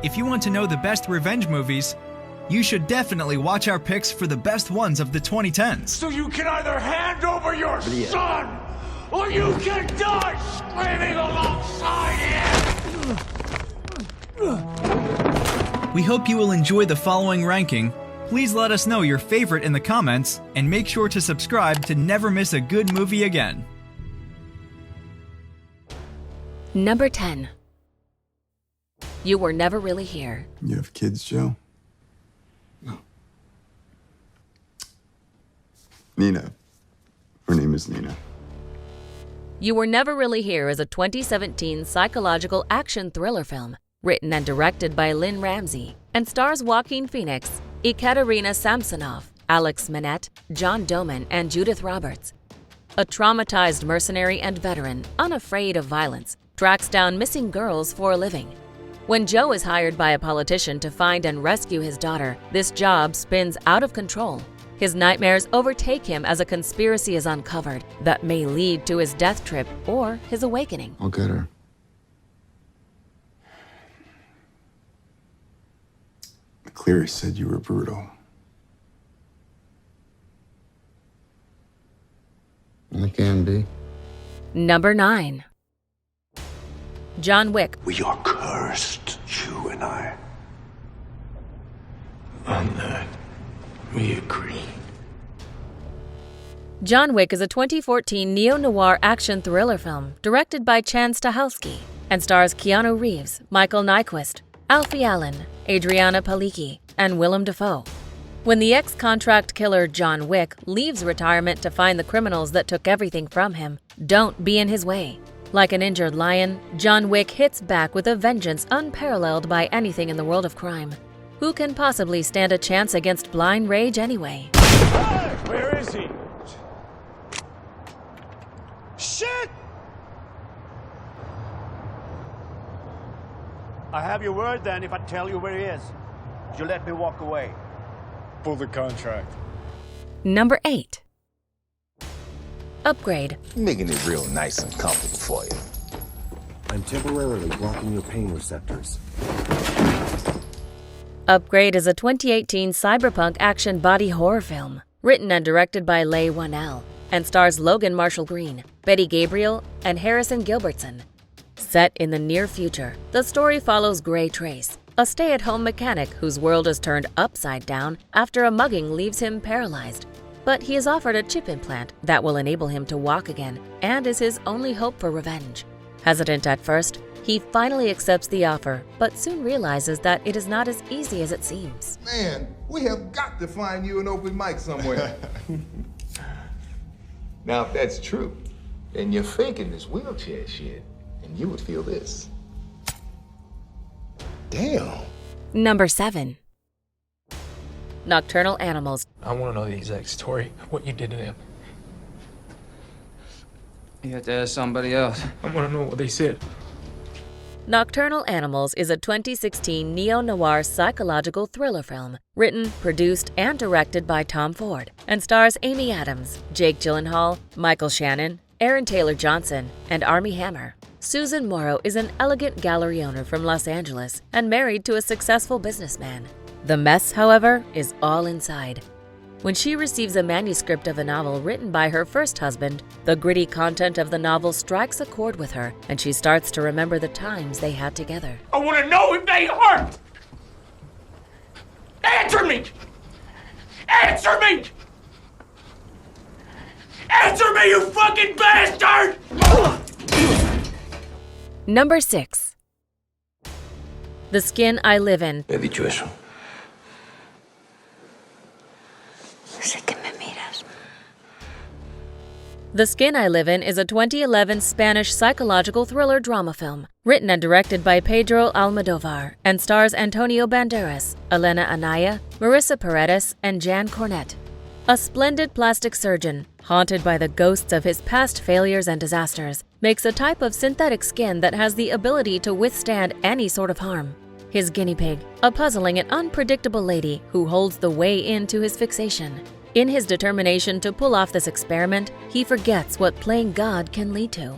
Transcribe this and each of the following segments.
If you want to know the best revenge movies, you should definitely watch our picks for the best ones of the 2010s. So you can either hand over your son, or you can die screaming alongside him! We hope you will enjoy the following ranking. Please let us know your favorite in the comments, and make sure to subscribe to never miss a good movie again. Number 10. You Were Never Really Here. You have kids, Joe? No. Nina. Her name is Nina. You Were Never Really Here is a 2017 psychological action thriller film written and directed by Lynn Ramsey and stars Joaquin Phoenix, Ekaterina Samsonov, Alex Minette, John Doman, and Judith Roberts. A traumatized mercenary and veteran, unafraid of violence, tracks down missing girls for a living. When Joe is hired by a politician to find and rescue his daughter, this job spins out of control. His nightmares overtake him as a conspiracy is uncovered that may lead to his death trip or his awakening. I'll get her. McCleary said you were brutal. I can be. Number 9. John Wick. We are cursed, you and I. On that, we agree. John Wick is a 2014 neo-noir action thriller film directed by Chan Stahelski and stars Keanu Reeves, Michael Nyqvist, Alfie Allen, Adriana Palicki, and Willem Dafoe. When the ex-contract killer John Wick leaves retirement to find the criminals that took everything from him, don't be in his way. Like an injured lion, John Wick hits back with a vengeance unparalleled by anything in the world of crime. Who can possibly stand a chance against blind rage anyway? Hey, where is he? Shit! I have your word then if I tell you where he is. You let me walk away. Pull the contract. Number 8. Upgrade. Making it real nice and comfortable for you. I'm temporarily blocking your pain receptors. Upgrade is a 2018 cyberpunk action body horror film, written and directed by Leigh Whannell, and stars Logan Marshall Green, Betty Gabriel, and Harrison Gilbertson. Set in the near future, the story follows Gray Trace, a stay-at-home mechanic whose world is turned upside down after a mugging leaves him paralyzed. But he is offered a chip implant that will enable him to walk again and is his only hope for revenge. Hesitant at first, he finally accepts the offer, but soon realizes that it is not as easy as it seems. Man, we have got to find you an open mic somewhere. Now, if that's true, then you're faking this wheelchair shit, and you would feel this. Damn. Number 7. Nocturnal Animals. I want to know the exact story, what you did to them. You have to ask somebody else. I want to know what they said. Nocturnal Animals is a 2016 neo-noir psychological thriller film written, produced, and directed by Tom Ford and stars Amy Adams, Jake Gyllenhaal, Michael Shannon, Aaron Taylor Johnson, and Armie Hammer. Susan Morrow is an elegant gallery owner from Los Angeles and married to a successful businessman. The mess, however, is all inside. When she receives a manuscript of a novel written by her first husband, the gritty content of the novel strikes a chord with her, and she starts to remember the times they had together. I want to know if they hurt! Answer me! Answer me! Answer me, you fucking bastard! Number 6. The Skin I Live In. He dicho eso. The Skin I Live In is a 2011 Spanish psychological thriller drama film, written and directed by Pedro Almodovar, and stars Antonio Banderas, Elena Anaya, Marissa Paredes, and Jan Cornet. A splendid plastic surgeon, haunted by the ghosts of his past failures and disasters, makes a type of synthetic skin that has the ability to withstand any sort of harm. His guinea pig, a puzzling and unpredictable lady who holds the way into his fixation. In his determination to pull off this experiment, he forgets what playing God can lead to.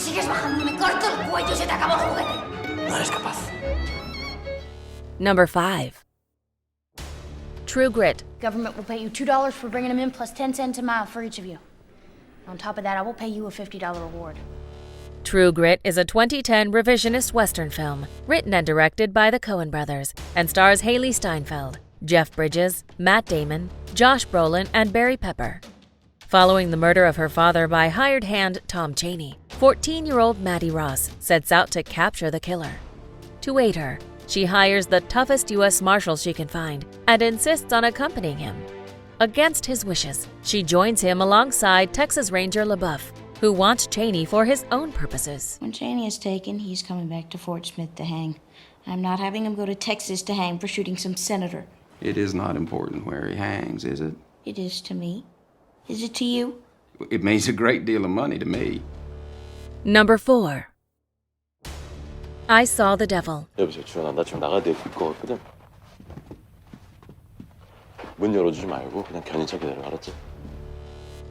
sigues bajando, me corto el cuello y se te acabó el juguete. No eres capaz. Number 5. True Grit. Government will pay you $2 for bringing them in, plus 10 cents a mile for each of you. On top of that, I will pay you a $50 reward. True Grit is a 2010 revisionist Western film, written and directed by the Coen brothers, and stars Haley Steinfeld, Jeff Bridges, Matt Damon, Josh Brolin, and Barry Pepper. Following the murder of her father by hired hand Tom Chaney, 14-year-old Maddie Ross sets out to capture the killer. To aid her, she hires the toughest U.S. Marshals she can find and insists on accompanying him. Against his wishes, she joins him alongside Texas Ranger LaBeouf, who wants Chaney for his own purposes. When Chaney is taken, he's coming back to Fort Smith to hang. I'm not having him go to Texas to hang for shooting some senator. It is not important where he hangs, is it? It is to me. Is it to you? It means a great deal of money to me. Number 4. I Saw the Devil. 여보세요, 주연아, 나 지금 나가야 될 것 같거든. 문 열어주지 말고 그냥 견인차 기다려, 알았지?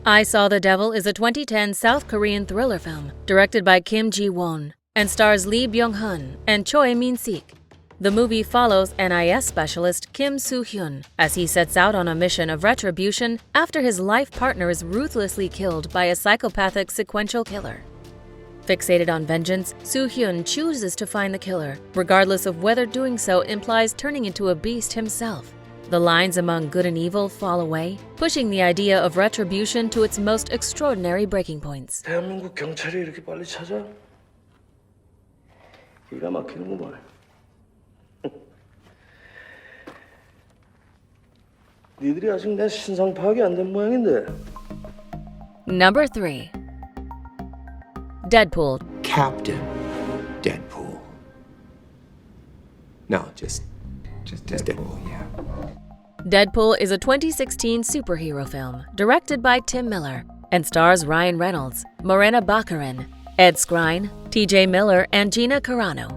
I Saw the Devil is a 2010 South Korean thriller film directed by Kim Ji-won and stars Lee Byung-hun and Choi Min-sik. The movie follows NIS specialist Kim Soo-hyun as he sets out on a mission of retribution after his life partner is ruthlessly killed by a psychopathic sequential killer. Fixated on vengeance, Soo-hyun chooses to find the killer, regardless of whether doing so implies turning into a beast himself. The lines among good and evil fall away, pushing the idea of retribution to its most extraordinary breaking points. 대한민국 경찰이 이렇게 빨리 찾아? 기가 막히는구만. 니들이 아직 내 신상 파악이 안 된 모양인데. Number 3. Deadpool. Captain Deadpool. No, just Deadpool, yeah. Deadpool is a 2016 superhero film directed by Tim Miller and stars Ryan Reynolds, Morena Baccarin, Ed Skrein, TJ Miller, and Gina Carano.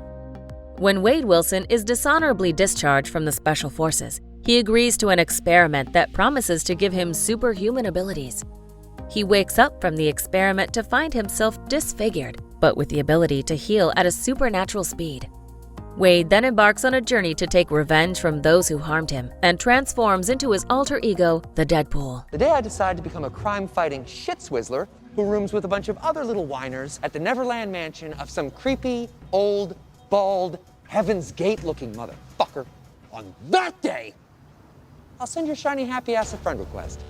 When Wade Wilson is dishonorably discharged from the Special Forces, he agrees to an experiment that promises to give him superhuman abilities. He wakes up from the experiment to find himself disfigured, but with the ability to heal at a supernatural speed. Wade then embarks on a journey to take revenge from those who harmed him and transforms into his alter ego, the Deadpool. The day I decided to become a crime-fighting shit-swizzler who rooms with a bunch of other little whiners at the Neverland mansion of some creepy, old, bald, Heaven's Gate-looking motherfucker, on that day, I'll send your shiny happy ass a friend request.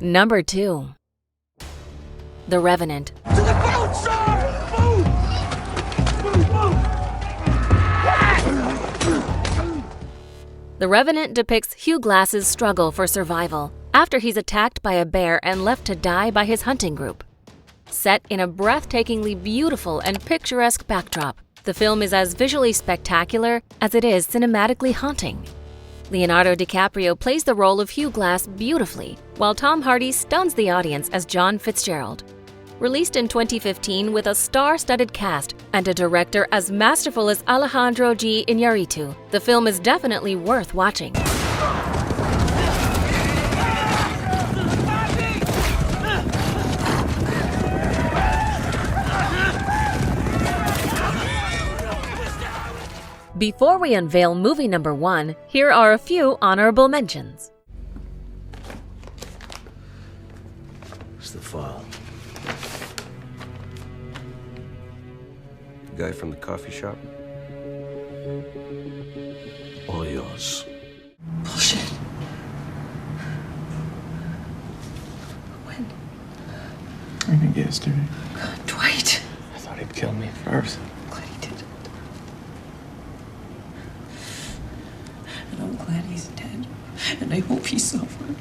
Number 2. The Revenant. To the boat, sir! Move! Move, move! The Revenant depicts Hugh Glass's struggle for survival after he's attacked by a bear and left to die by his hunting group. Set in a breathtakingly beautiful and picturesque backdrop, the film is as visually spectacular as it is cinematically haunting. Leonardo DiCaprio plays the role of Hugh Glass beautifully, while Tom Hardy stuns the audience as John Fitzgerald. Released in 2015 with a star-studded cast and a director as masterful as Alejandro G. Iñárritu, the film is definitely worth watching. Before we unveil movie number 1, here are a few honorable mentions. It's the file. Guy from the coffee shop? All yours. Bullshit. When? I think yesterday. God, Dwight. I thought he'd kill me first. Glad he didn't. And I'm glad he's dead. And I hope he suffered.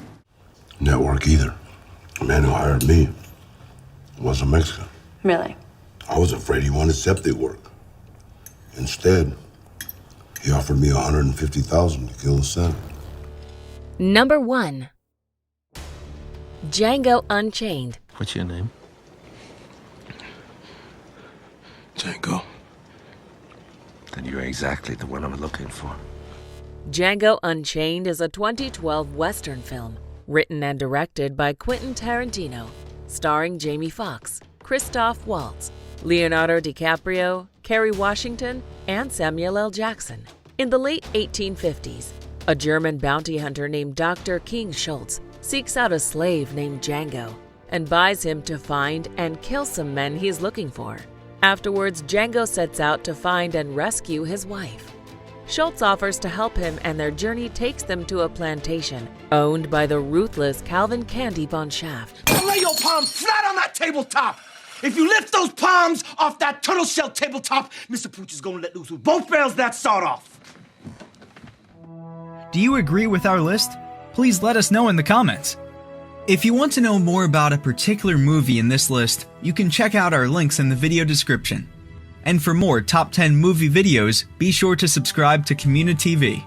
Network either. The man who hired me was a Mexican. Really? I was afraid he wanted septic work. Instead, he offered me $150,000 to kill the son. Number 1. Django Unchained. What's your name? Django. Then you're exactly the one I'm looking for. Django Unchained is a 2012 Western film, written and directed by Quentin Tarantino, starring Jamie Foxx, Christoph Waltz, Leonardo DiCaprio, Kerry Washington, and Samuel L. Jackson. In the late 1850s, a German bounty hunter named Dr. King Schultz seeks out a slave named Django and buys him to find and kill some men he's looking for. Afterwards, Django sets out to find and rescue his wife. Schultz offers to help him, and their journey takes them to a plantation owned by the ruthless Calvin Candy Von Shaft. Lay your palm flat on that tabletop! If you lift those palms off that turtle shell tabletop, Mr. Pooch is gonna let loose with both barrels that sawed off. Do you agree with our list? Please let us know in the comments. If you want to know more about a particular movie in this list, you can check out our links in the video description. And for more top 10 movie videos, be sure to subscribe to communiTV.